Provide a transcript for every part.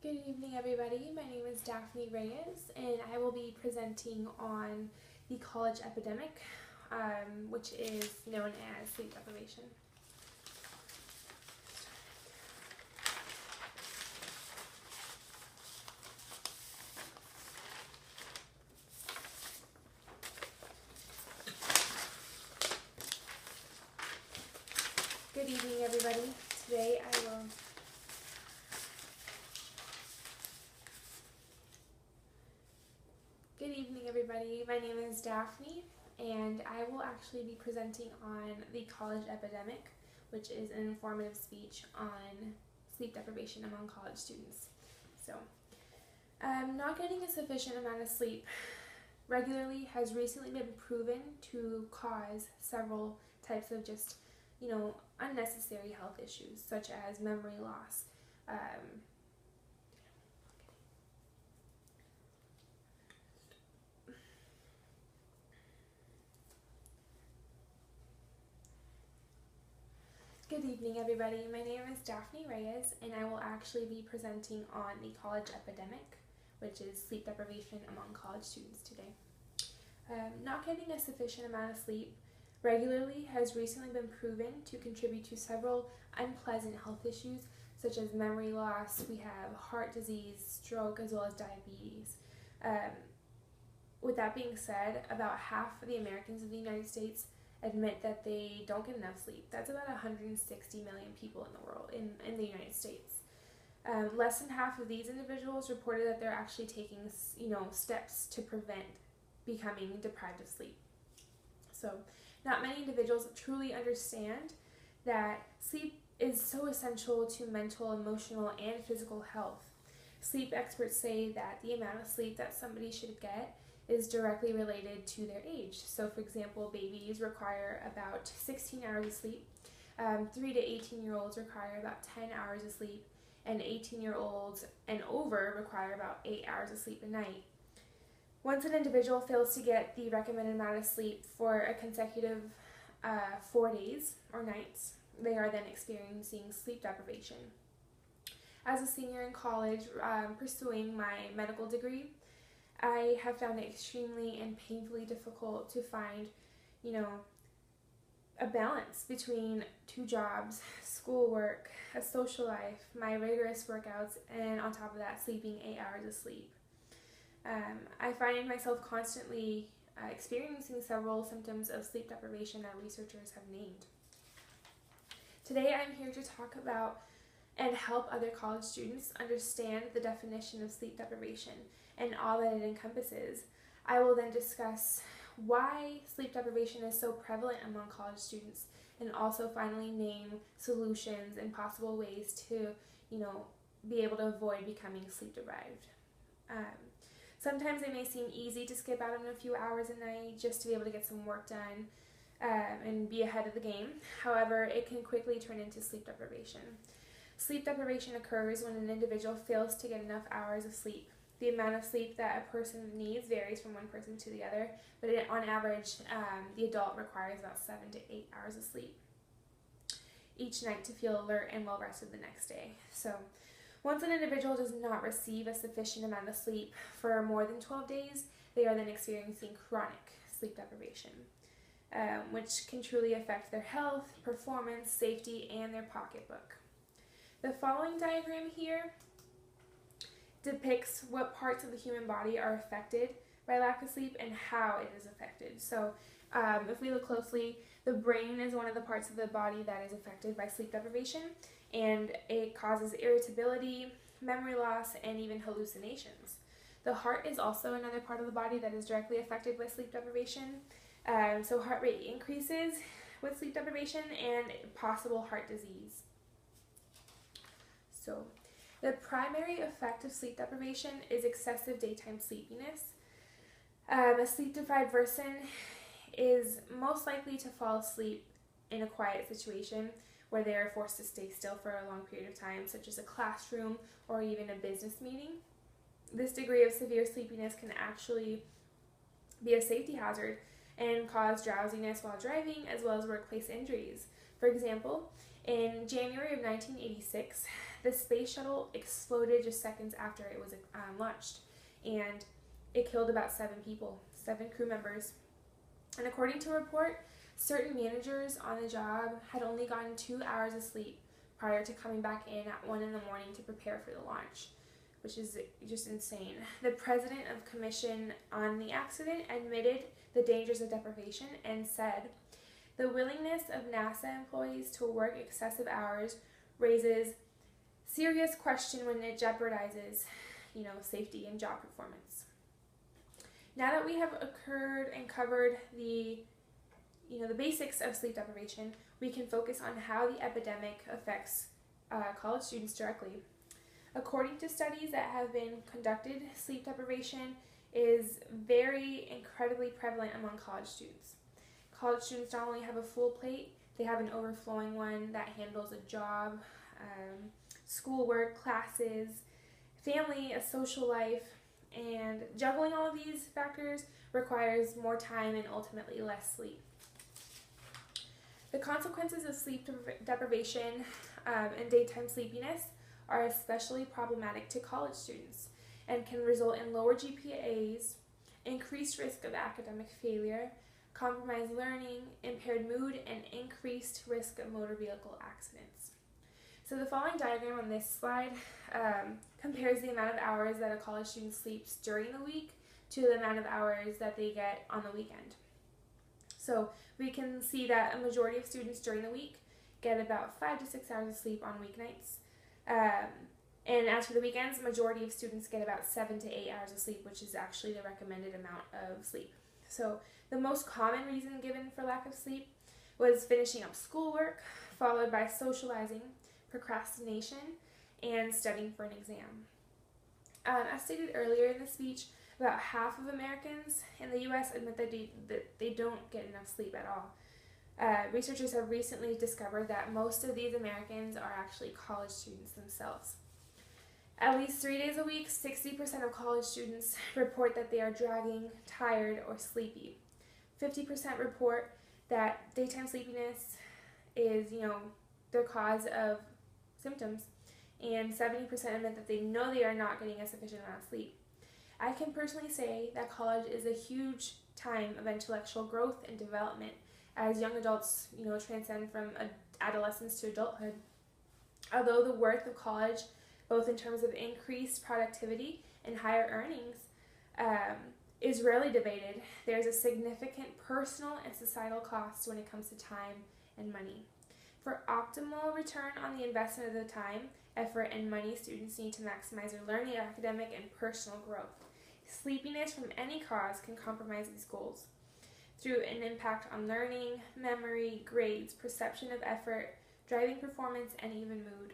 Good evening, everybody. My name is Daphne Reyes, and I will be presenting on the college epidemic, which is known as sleep deprivation. Good evening, everybody. Today I will Good evening, everybody. My name is Daphne, and I will actually be presenting on the college epidemic, which is an informative speech on sleep deprivation among college students. So, not getting a sufficient amount of sleep regularly has recently been proven to cause several types of just, unnecessary health issues, such as memory loss, Good evening, everybody. My name is Daphne Reyes, and I will actually be presenting on the college epidemic, which is sleep deprivation among college students today. Not getting a sufficient amount of sleep regularly has recently been proven to contribute to several unpleasant health issues, such as memory loss. We have heart disease, stroke, as well as diabetes. With that being said, about half of the Americans in the United States admit that they don't get enough sleep. That's about 160 million people in the world, in the United States. Less than half of these individuals reported that they're actually taking, steps to prevent becoming deprived of sleep. So, not many individuals truly understand that sleep is so essential to mental, emotional, and physical health. Sleep experts say that the amount of sleep that somebody should get is directly related to their age. So, for example, babies require about 16 hours of sleep. 3 to 18-year-olds require about 10 hours of sleep, and 18-year-olds and over require about 8 hours of sleep a night. Once an individual fails to get the recommended amount of sleep for a consecutive 4 days or nights, they are then experiencing sleep deprivation. As a senior in college pursuing my medical degree, I have found it extremely and painfully difficult to find, a balance between 2 jobs, schoolwork, a social life, my rigorous workouts, and on top of that, sleeping 8 hours of sleep. I find myself constantly experiencing several symptoms of sleep deprivation that researchers have named. Today, I'm here to talk about and help other college students understand the definition of sleep deprivation and all that it encompasses. I will then discuss why sleep deprivation is so prevalent among college students, and also finally name solutions and possible ways to, be able to avoid becoming sleep deprived. Sometimes it may seem easy to skip out on a few hours a night just to be able to get some work done and be ahead of the game. However, it can quickly turn into sleep deprivation. Sleep deprivation occurs when an individual fails to get enough hours of sleep. The amount of sleep that a person needs varies from one person to the other, but on average, the adult requires about 7 to 8 hours of sleep each night to feel alert and well rested the next day. So, once an individual does not receive a sufficient amount of sleep for more than 12 days, they are then experiencing chronic sleep deprivation, which can truly affect their health, performance, safety, and their pocketbook. The following diagram here depicts what parts of the human body are affected by lack of sleep and how it is affected. So if we look closely, the brain is one of the parts of the body that is affected by sleep deprivation, and it causes irritability, memory loss, and even hallucinations. The heart is also another part of the body that is directly affected by sleep deprivation. So heart rate increases with sleep deprivation and possible heart disease. So, the primary effect of sleep deprivation is excessive daytime sleepiness. A sleep-deprived person is most likely to fall asleep in a quiet situation where they are forced to stay still for a long period of time, such as a classroom or even a business meeting. This degree of severe sleepiness can actually be a safety hazard and cause drowsiness while driving, as well as workplace injuries. For example, In January of 1986, the space shuttle exploded just seconds after it was launched, and it killed about 7 people, 7 crew members. And according to a report, certain managers on the job had only gotten 2 hours of sleep prior to coming back in at 1 in the morning to prepare for the launch, which is just insane. The president of commission on the accident admitted the dangers of deprivation and said, "The willingness of NASA employees to work excessive hours raises serious question when it jeopardizes, safety and job performance." Now that we have occurred and covered the basics of sleep deprivation, we can focus on how the epidemic affects college students directly. According to studies that have been conducted, sleep deprivation is incredibly prevalent among college students. College students not only have a full plate, they have an overflowing one that handles a job, schoolwork, classes, family, a social life, and juggling all of these factors requires more time and ultimately less sleep. The consequences of sleep deprivation and daytime sleepiness are especially problematic to college students and can result in lower GPAs, increased risk of academic failure, compromised learning, impaired mood, and increased risk of motor vehicle accidents. So the following diagram on this slide compares the amount of hours that a college student sleeps during the week to the amount of hours that they get on the weekend. So we can see that a majority of students during the week get about 5 to 6 hours of sleep on weeknights. And as for the weekends, the majority of students get about 7 to 8 hours of sleep, which is actually the recommended amount of sleep. So the most common reason given for lack of sleep was finishing up schoolwork, followed by socializing, procrastination, and studying for an exam. As stated earlier in the speech, about half of Americans in the U.S. admit that they don't get enough sleep at all. Researchers have recently discovered that most of these Americans are actually college students themselves. At least 3 days a week, 60% of college students report that they are dragging, tired, or sleepy. 50% report that daytime sleepiness is, their cause of symptoms, and 70% admit that they know they are not getting a sufficient amount of sleep. I can personally say that college is a huge time of intellectual growth and development as young adults, transcend from adolescence to adulthood. Although the worth of college, both in terms of increased productivity and higher earnings, is rarely debated, there's a significant personal and societal cost when it comes to time and money. For optimal return on the investment of the time, effort, and money, students need to maximize their learning, academic, and personal growth. Sleepiness from any cause can compromise these goals through an impact on learning, memory, grades, perception of effort, driving performance, and even mood.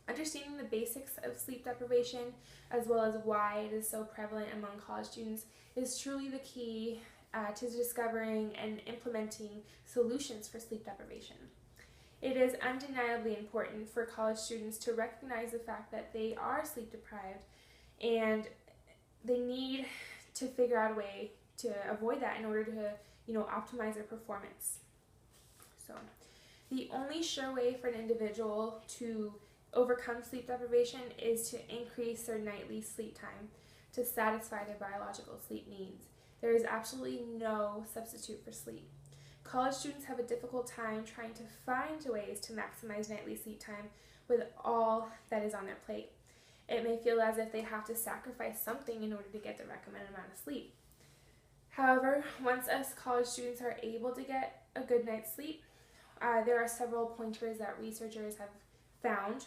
Understanding the basics of sleep deprivation, as well as why it is so prevalent among college students, is truly the key to discovering and implementing solutions for sleep deprivation. It is undeniably important for college students to recognize the fact that they are sleep deprived, and they need to figure out a way to avoid that in order to, optimize their performance. So, the only sure way for an individual to overcome sleep deprivation is to increase their nightly sleep time to satisfy their biological sleep needs. There is absolutely no substitute for sleep. College students have a difficult time trying to find ways to maximize nightly sleep time with all that is on their plate. It may feel as if they have to sacrifice something in order to get the recommended amount of sleep. However, once us college students are able to get a good night's sleep, there are several pointers that researchers have found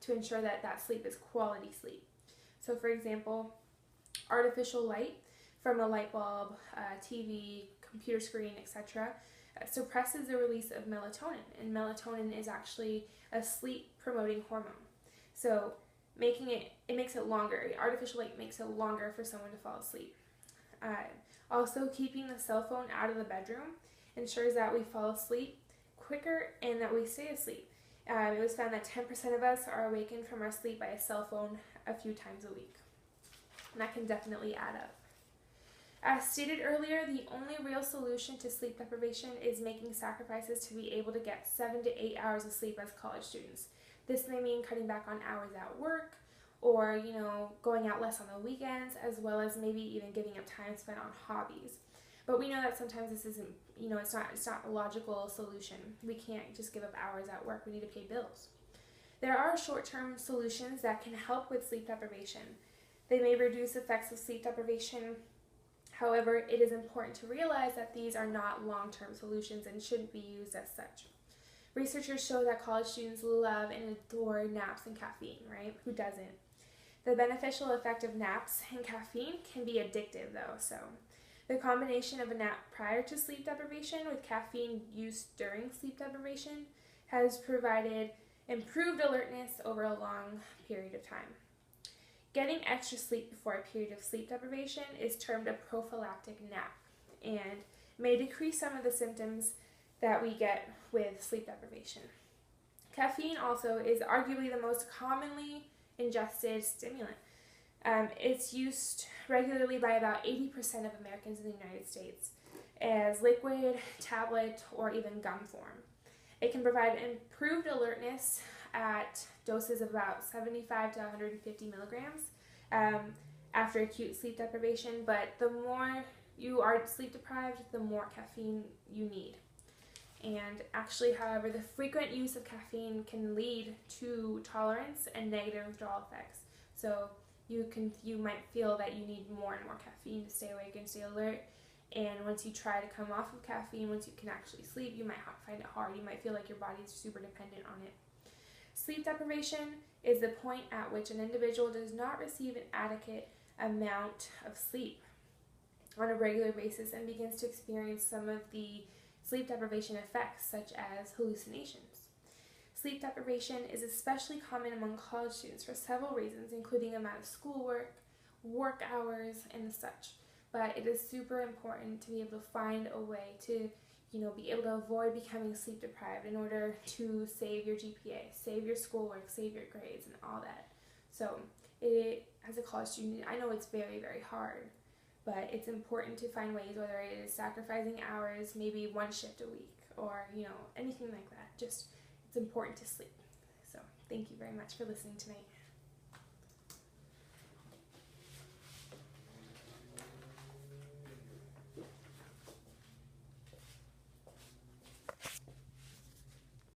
to ensure that that sleep is quality sleep. So for example, artificial light from a light bulb, TV, computer screen, etc. Suppresses the release of melatonin, and melatonin is actually a sleep-promoting hormone. So it makes it longer. Artificial light makes it longer for someone to fall asleep. Also, keeping the cell phone out of the bedroom ensures that we fall asleep quicker and that we stay asleep. It was found that 10% of us are awakened from our sleep by a cell phone a few times a week. And that can definitely add up. As stated earlier, the only real solution to sleep deprivation is making sacrifices to be able to get 7 to 8 hours of sleep as college students. This may mean cutting back on hours at work, or going out less on the weekends, as well as maybe even giving up time spent on hobbies. But we know that sometimes this isn't, it's not a logical solution. We can't just give up hours at work. We need to pay bills. There are short-term solutions that can help with sleep deprivation. They may reduce effects of sleep deprivation. However, it is important to realize that these are not long-term solutions and shouldn't be used as such. Researchers show that college students love and adore naps and caffeine, right? Who doesn't? The beneficial effect of naps and caffeine can be addictive though, so the combination of a nap prior to sleep deprivation with caffeine use during sleep deprivation has provided improved alertness over a long period of time. Getting extra sleep before a period of sleep deprivation is termed a prophylactic nap and may decrease some of the symptoms that we get with sleep deprivation. Caffeine also is arguably the most commonly ingested stimulant. It's used regularly by about 80% of Americans in the United States as liquid, tablet, or even gum form. It can provide improved alertness at doses of about 75 to 150 milligrams after acute sleep deprivation, but the more you are sleep deprived, the more caffeine you need. And actually, however, the frequent use of caffeine can lead to tolerance and negative withdrawal effects. So you might feel that you need more and more caffeine to stay awake and stay alert. And once you try to come off of caffeine, once you can actually sleep, you might find it hard. You might feel like your body is super dependent on it. Sleep deprivation is the point at which an individual does not receive an adequate amount of sleep on a regular basis and begins to experience some of the sleep deprivation effects, such as hallucinations. Sleep deprivation is especially common among college students for several reasons, including amount of schoolwork, work hours, and such. But it is super important to be able to find a way to, be able to avoid becoming sleep deprived in order to save your GPA, save your schoolwork, save your grades, and all that. So, as a college student, I know it's very, very hard, but it's important to find ways, whether it is sacrificing hours, maybe one shift a week, or, anything like that. Just, it's important to sleep. So, thank you very much for listening tonight.